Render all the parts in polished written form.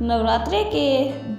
नवरात्रि के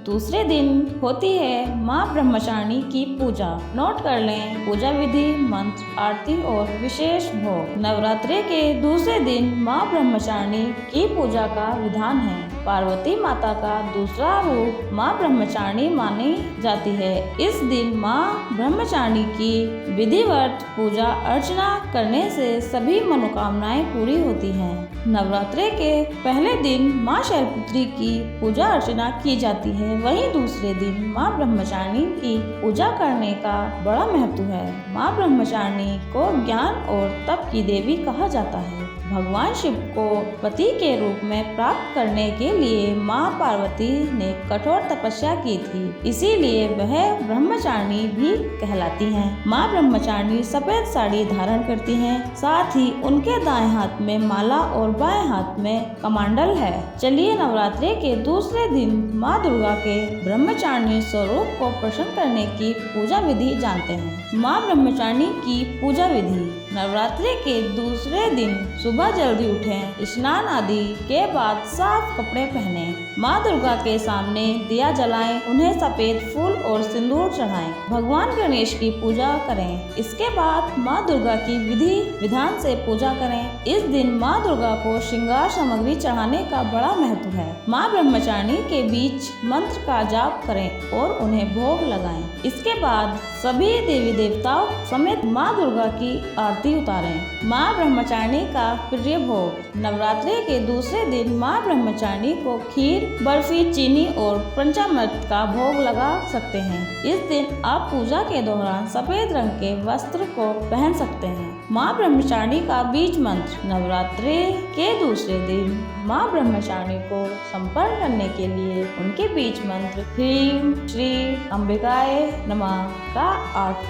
दूसरे दिन होती है माँ ब्रह्मचारिणी की पूजा। नोट कर लें पूजा विधि, मंत्र, आरती और विशेष भोग। नवरात्रि के दूसरे दिन माँ ब्रह्मचारिणी की पूजा का विधान है। पार्वती माता का दूसरा रूप माँ ब्रह्मचारिणी मानी जाती है। इस दिन माँ ब्रह्मचारिणी की विधिवत पूजा अर्चना करने से सभी मनोकामनाएं पूरी होती हैं। नवरात्रि के पहले दिन माँ शैलपुत्री की पूजा अर्चना की जाती है। वहीं दूसरे दिन माँ ब्रह्मचारिणी की पूजा करने का बड़ा महत्व है। माँ ब्रह्मचारिणी को ज्ञान और तप की देवी कहा जाता है। भगवान शिव को पति के रूप में प्राप्त करने के लिए माँ पार्वती ने कठोर तपस्या की थी, इसीलिए वह ब्रह्मचारिणी भी कहलाती हैं। माँ ब्रह्मचारिणी सफेद साड़ी धारण करती हैं, साथ ही उनके दाएं हाथ में माला और बाएं हाथ में कमंडल है। चलिए नवरात्रि के दूसरे दिन माँ दुर्गा के ब्रह्मचारिणी स्वरूप को प्रसन्न करने की पूजा विधि जानते हैं। माँ ब्रह्मचारिणी की पूजा विधि। नवरात्रि के दूसरे दिन सुबह जल्दी उठें, स्नान आदि के बाद साफ कपड़े पहने, माँ दुर्गा के सामने दिया जलाएं, उन्हें सफेद फूल और सिंदूर चढ़ाएं, भगवान गणेश की पूजा करें। इसके बाद माँ दुर्गा की विधि विधान से पूजा करें। इस दिन माँ दुर्गा को श्रृंगार सामग्री चढ़ाने का बड़ा महत्व है। माँ ब्रह्मचारिणी के बीच मंत्र का जाप करें और उन्हें भोग लगाएं। इसके बाद सभी देवी देवताओं समेत माँ दुर्गा की आरती उतारें। माँ ब्रह्मचारिणी का प्रिय भोग। नवरात्रि के दूसरे दिन माँ ब्रह्मचारिणी को खीर, बर्फी, चीनी और पंचामृत का भोग लगा सकते हैं। इस दिन आप पूजा के दौरान सफेद रंग के वस्त्र को पहन सकते हैं। माँ ब्रह्मचारिणी का बीज मंत्र। नवरात्रि के दूसरे दिन माँ ब्रह्मचारिणी को संपन्न करने के लिए उनके बीज मंत्र ह्रीं श्री अंबिकाय नमः का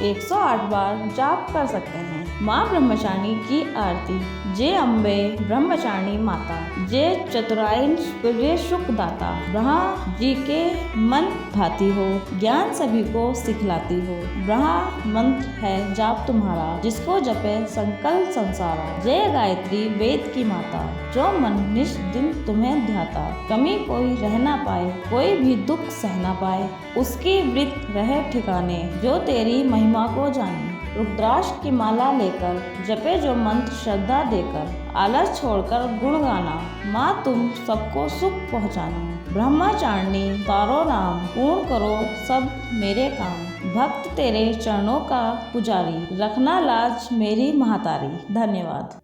108 बार जाप कर सकते हैं। माँ ब्रह्मचारिणी की आरती। जय अम्बे ब्रह्मचारिणी माता, जय चतुरायन प्रिय सुखदाता, ब्रह्मा जी के मन भाती हो, ज्ञान सभी को सिखलाती हो, ब्रह्मा मंत्र है जाप तुम्हारा, जिसको जपे संकल्प संसारा। जय गायत्री वेद की माता, जो मन निश दिन तुम्हें ध्याता, कमी कोई रह ना पाए, कोई भी दुख सह ना पाए, उसकी वृत रहे ठिकाने, जो तेरी महिमा को जाने। रुद्राक्ष की माला लेकर जपे जो मंत्र श्रद्धा देकर, आलस छोड़कर गुण गाना, माँ तुम सबको सुख पहुँचाना। ब्रह्मचारिणी तारो नाम, पूर्ण करो सब मेरे काम, भक्त तेरे चरणों का पुजारी, रखना लाज मेरी महतारी। धन्यवाद।